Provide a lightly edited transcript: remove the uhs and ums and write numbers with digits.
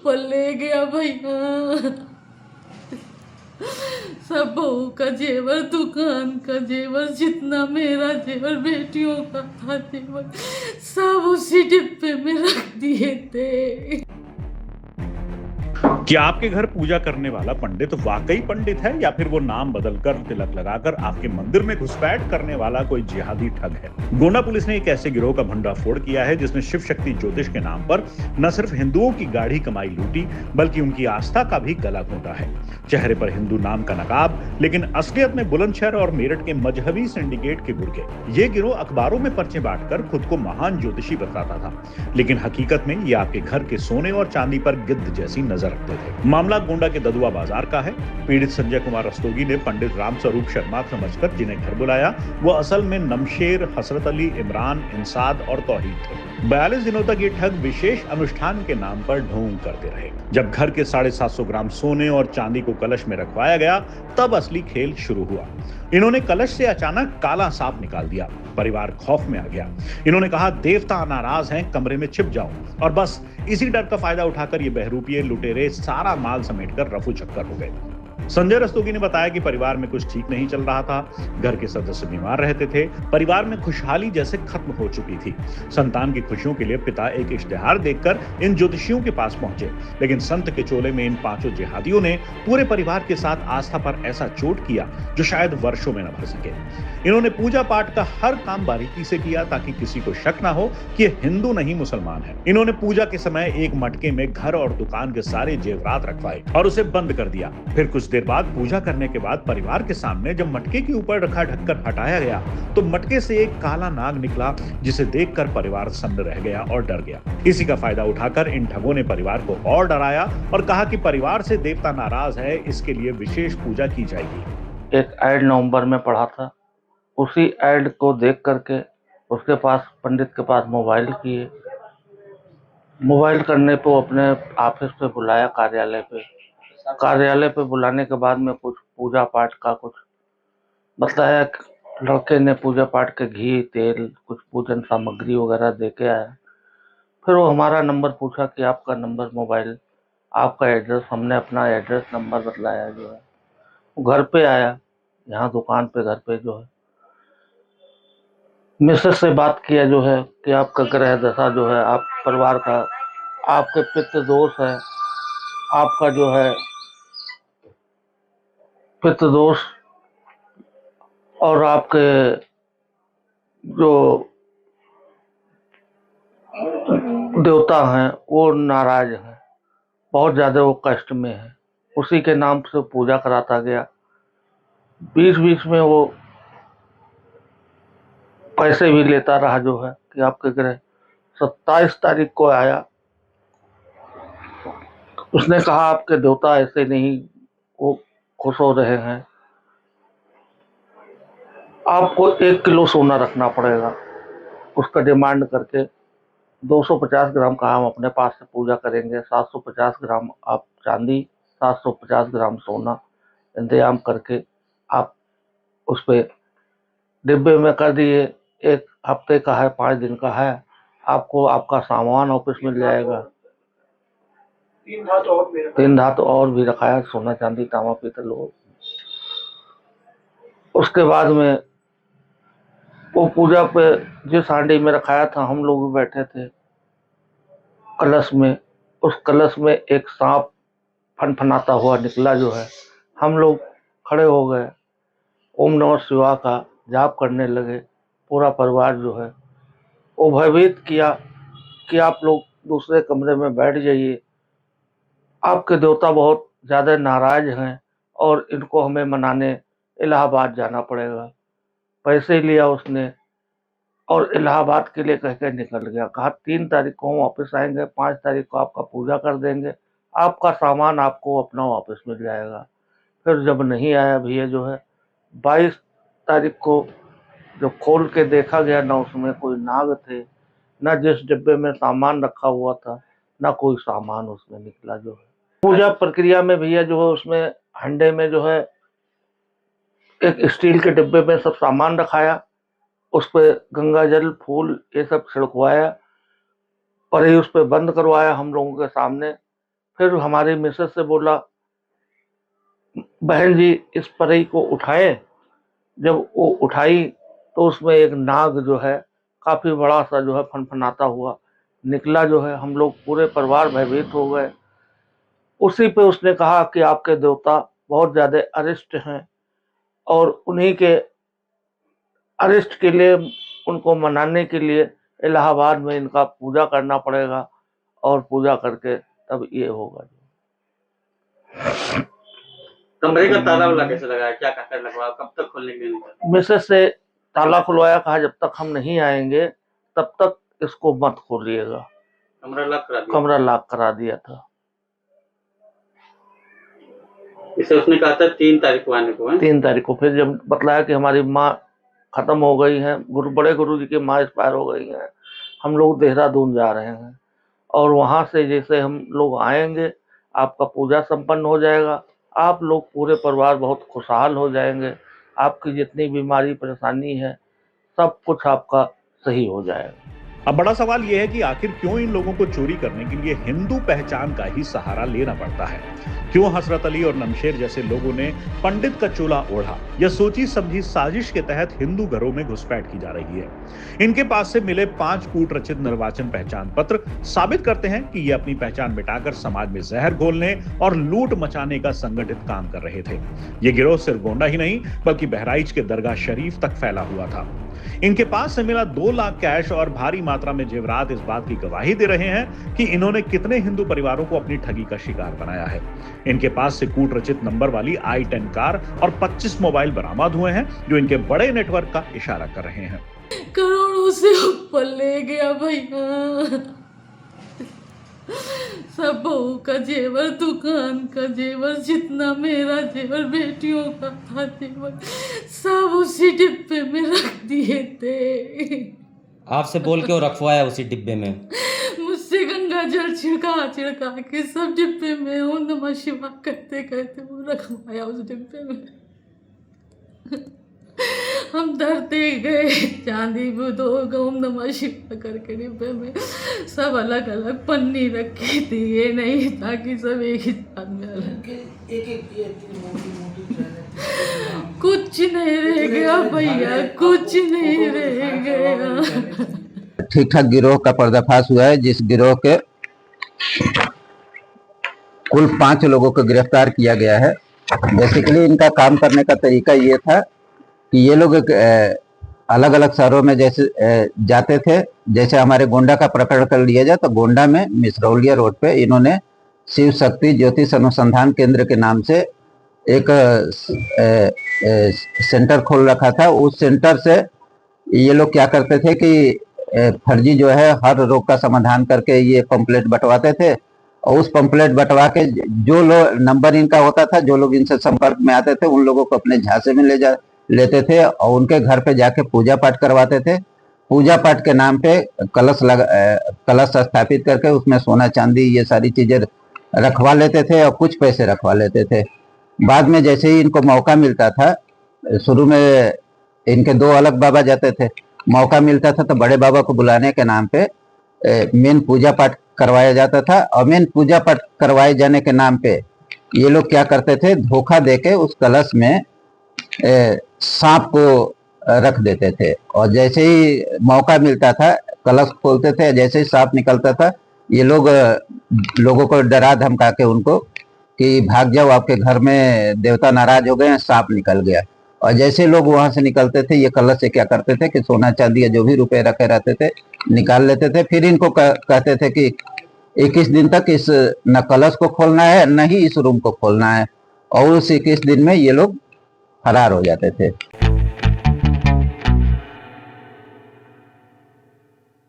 ऊपर ले गया भैया। सब बहू का जेवर, दुकान का जेवर, जितना मेरा जेवर, बेटियों का था जेवर, सब उसी डिब्बे में रख दिए थे। क्या आपके घर पूजा करने वाला पंडित वाकई पंडित है या फिर वो नाम बदलकर तिलक लगाकर आपके मंदिर में घुसपैठ करने वाला कोई जिहादी ठग है? गोंडा पुलिस ने एक ऐसे गिरोह का भंडाफोड़ किया है जिसने शिव शक्ति ज्योतिष के नाम पर न सिर्फ हिंदुओं की गाढ़ी कमाई लूटी बल्कि उनकी आस्था का भी गला घोंटा है। चेहरे पर हिंदू नाम का नकाब, लेकिन असलियत में बुलंदशहर और मेरठ के मजहबी सिंडिकेट के गुर्गे। ये गिरोह अखबारों में पर्चे बांटकर खुद को महान ज्योतिषी बताता था, लेकिन हकीकत में ये आपके घर के सोने और चांदी पर गिद्ध जैसी नजर रखते थे। मामला गोंडा के ददुआ बाजार का है। पीड़ित संजय कुमार रस्तोगी ने पंडित रामस्वरूप शर्मा समझकर जिन्हें घर बुलाया, वो असल में नमशेर, हसरत अली, इमरान, इंसाद और तौहीद थे। 42 दिनों तक ये ठग विशेष अनुष्ठान के नाम पर ढोंग करते रहे। जब घर के 750 ग्राम सोने और चांदी को कलश में रखवाया गया, तब असली खेल शुरू हुआ। इन्होंने कलश से अचानक काला सांप निकाल दिया। परिवार खौफ में आ गया। इन्होंने कहा, देवता नाराज हैं, कमरे में छिप जाओ। और बस इसी डर का फायदा उठाकर ये बहरूपिये लुटेरे सारा माल समेटकर रफू चक्कर हो गए। संजय रस्तोगी ने बताया कि परिवार में कुछ ठीक नहीं चल रहा था। घर के सदस्य बीमार रहते थे। परिवार में खुशहाली जैसे खत्म हो चुकी थी। संतान की खुशियों के लिए पिता एक इश्तिहार देखकर इन ज्योतिषियों के पास पहुंचे, लेकिन संत के चोले में इन 5 जिहादियों ने पूरे परिवार के साथ आस्था पर ऐसा चोट किया जो शायद वर्षों में न भर सके। इन्होंने पूजा पाठ का हर काम बारीकी से किया ताकि किसी को शक ना हो कि ये हिंदू नहीं मुसलमान है। इन्होंने पूजा के समय एक मटके में घर और दुकान के सारे जेवरात रखवाए और उसे बंद कर दिया। फिर कुछ देर बाद पूजा करने के बाद परिवार के सामने जब मटके के ऊपर रखा ढक्कन हटाया गया तो मटके से एक काला नाग निकला, जिसे देखकर परिवार सन्न रह गया और डर गया। इसी का फायदा उठाकर इन ठगों ने परिवार को और डराया और कहा कि परिवार से देवता नाराज है, इसके लिए विशेष पूजा की जाएगी। एक ऐड नवंबर में पढ़ा था, उसी ऐड को देख करके उसके पास पंडित के पास मोबाइल किए। मोबाइल करने पे अपने ऑफिस पे बुलाया, कार्यालय पे बुलाने के बाद में कुछ पूजा पाठ का कुछ बताया। लड़के ने पूजा पाठ के घी, तेल, कुछ पूजन सामग्री वगैरह दे के आया। फिर वो हमारा नंबर पूछा कि आपका नंबर, मोबाइल, आपका एड्रेस। हमने अपना एड्रेस नंबर बतलाया। जो है वो घर पे आया, यहाँ दुकान पे, घर पे जो है मिसेस से बात किया जो है कि आपका ग्रह दशा जो है, आप परिवार का, आपके पितृ दोष है, आपका जो है पितृ दोष, और आपके जो देवता हैं वो नाराज हैं, बहुत ज्यादा वो कष्ट में है। उसी के नाम से पूजा कराता गया। बीच बीच में वो पैसे भी लेता रहा जो है कि आपके ग्रह 27 तारीख को आया। उसने कहा आपके देवता ऐसे नहीं, वो खुश हो रहे हैं, आपको 1 किलो सोना रखना पड़ेगा। उसका डिमांड करके 250 ग्राम का हम अपने पास से पूजा करेंगे, 750 ग्राम आप चांदी, 750 ग्राम सोना इंतजाम करके आप उस पे डिब्बे में कर दिए। 1 हफ्ते का है, 5 दिन का है, आपको आपका सामान ऑफिस मिल जाएगा। 3 धातु और भी रखाया, सोना चांदी तांबा पीतल। उसके बाद में वो पूजा पे जिस हांडी में रखाया था, हम लोग भी बैठे थे कलश में। उस कलश में एक सांप फनफनाता हुआ निकला जो है। हम लोग खड़े हो गए, ओम नमः शिवाय का जाप करने लगे। पूरा परिवार जो है वो भयभीत किया कि आप लोग दूसरे कमरे में बैठ जाइए, आपके देवता बहुत ज्यादा नाराज हैं और इनको हमें मनाने इलाहाबाद जाना पड़ेगा। पैसे लिया उसने और इलाहाबाद के लिए कह के निकल गया। कहा 3 तारीख को हम वापस आएंगे, 5 तारीख को आपका पूजा कर देंगे, आपका सामान आपको अपना वापस मिल जाएगा। फिर जब नहीं आया भैया जो है, 22 तारीख को जब खोल के देखा गया, ना उसमें कोई नाग थे, ना जिस डिब्बे में सामान रखा हुआ था, ना कोई सामान उसमें निकला जो है। पूजा प्रक्रिया में भैया जो है उसमें हंडे में जो है एक स्टील के डिब्बे में सब सामान रखाया, उस पर गंगा जल, फूल ये सब छिड़कवाया और ये उस पर बंद करवाया हम लोगों के सामने। फिर हमारी मिसेस से बोला, बहन जी इस परई को उठाए। जब वो उठाई तो उसमें एक नाग जो है काफी बड़ा सा जो है फनफनाता हुआ निकला। जो है हम लोग पूरे परिवार भयभीत हो गए। उसी पे उसने कहा कि आपके देवता बहुत ज्यादा अरिष्ट हैं और उन्हीं के अरिष्ट के लिए, उनको मनाने के लिए इलाहाबाद में इनका पूजा करना पड़ेगा और पूजा करके तब ये होगा। कमरे का ताला वाला कैसे लगाया, क्या कहकर लगवाया, कब तक खोलेंगे इनका? मिसेस से ताला खुलवाया, कहा जब तक हम नहीं आएंगे तब तक इसको मत खोलिएगा। कमरा लॉक करा दिया? कमरा लॉक करा दिया था। इसे उसने कहा था 3 तारीख को आने को है। 3 तारीख को फिर जब बतलाया कि हमारी माँ खत्म हो गई है, बड़े गुरु जी की माँ एक्सपायर हो गई है, हम लोग देहरादून जा रहे हैं और वहां से जैसे हम लोग आएंगे आपका पूजा संपन्न हो जाएगा, आप लोग पूरे परिवार बहुत खुशहाल हो जाएंगे, आपकी जितनी बीमारी परेशानी है सब कुछ आपका सही हो जाएगा। अब बड़ा सवाल यह है कि आखिर क्यों इन लोगों को चोरी करने के लिए हिंदू पहचान का ही सहारा लेना पड़ता है? क्यों हसरत अली और नमशेर जैसे लोगों ने पंडित का चोला ओढ़ा? यह सोची समझी साजिश के तहत हिंदू घरों में घुसपैठ की जा रही है। इनके पास से मिले 5 कूट रचित निर्वाचन पहचान पत्र साबित करते हैं कि ये अपनी पहचान मिटाकर समाज में जहर घोलने और लूट मचाने का संगठित काम कर रहे थे। ये गिरोह सिर्फ गोंडा ही नहीं बल्कि बहराइच के दरगाह शरीफ तक फैला हुआ था। इनके पास से मिला 2 लाख कैश और भारी मात्रा में जेवरात इस बात की गवाही दे रहे हैं कि इन्होंने कितने हिंदू परिवारों को अपनी ठगी का शिकार बनाया है। इनके पास से कूट रचित नंबर वाली i10 कार और 25 मोबाइल बरामद हुए हैं जो इनके बड़े नेटवर्क का इशारा कर रहे हैं। करोड़ों से ऊपर ले गया भैया, सब बहू का जेवर, दुकान का जेवर, जितना मेरा जेवर, बेटियों का था जेवर, सब उसी डिब्बे में रख दिए थे। आपसे बोल के वो रखवाया उसी डिब्बे में? मुझसे गंगा जल छिड़का छिड़का के सब डिब्बे में ओम नमः शिवाय कहते कहते वो रखवाया उस डिब्बे में। हम डरते गए, चांदी बुधो ओम नमः शिवाय करके डिब्बे में सब अलग अलग पन्नी रखी थी। ये नहीं था कि सब एक ही साथ में अलग। कुछ नहीं रह गया भैया, कुछ नहीं रह गया। ठीक ठाक गिरोह का पर्दाफाश हुआ है, जिस गिरोह के कुल 5 लोगों को गिरफ्तार किया गया है। बेसिकली इनका काम करने का तरीका ये था कि ये लोग अलग अलग शहरों में जैसे जाते थे। जैसे हमारे गोंडा का प्रकरण कर लिया जाए तो गोंडा में मिसरौलिया रोड पे इन्होंने शिव शक्ति ज्योतिष अनुसंधान केंद्र के नाम से एक सेंटर खोल रखा था। उस सेंटर से ये लोग क्या करते थे कि फर्जी जो है हर रोग का समाधान करके ये पंपलेट बंटवाते थे और उस पंपलेट बंटवा के जो लोग नंबर इनका होता था, जो लोग इनसे संपर्क में आते थे उन लोगों को अपने झांसे में लेते थे और उनके घर पे जाके पूजा पाठ करवाते थे। पूजा पाठ के नाम पे कलश स्थापित करके उसमें सोना चांदी ये सारी चीजें रखवा लेते थे और कुछ पैसे रखवा लेते थे। बाद में जैसे ही इनको मौका मिलता था, शुरू में इनके 2 अलग बाबा जाते थे, मौका मिलता था तो बड़े बाबा को बुलाने के नाम पे मेन पूजा पाठ करवाया जाता था और मेन पूजा पाठ करवाए जाने के नाम पे ये लोग क्या करते थे, धोखा देके उस कलश में सांप को रख देते थे और जैसे ही मौका मिलता था कलश खोलते थे, जैसे ही सांप निकलता था ये लोगों को डरा धमका के उनको कि भाग जाओ, आपके घर में देवता नाराज हो गए हैं, सांप निकल गया। और जैसे लोग वहां से निकलते थे ये कलश से क्या करते थे कि सोना चांदी या जो भी रुपए रखे रहते थे निकाल लेते थे। फिर इनको कहते थे कि 21 दिन तक इस न कलश को खोलना है न ही इस रूम को खोलना है और उस 21 दिन में ये लोग फरार हो जाते थे।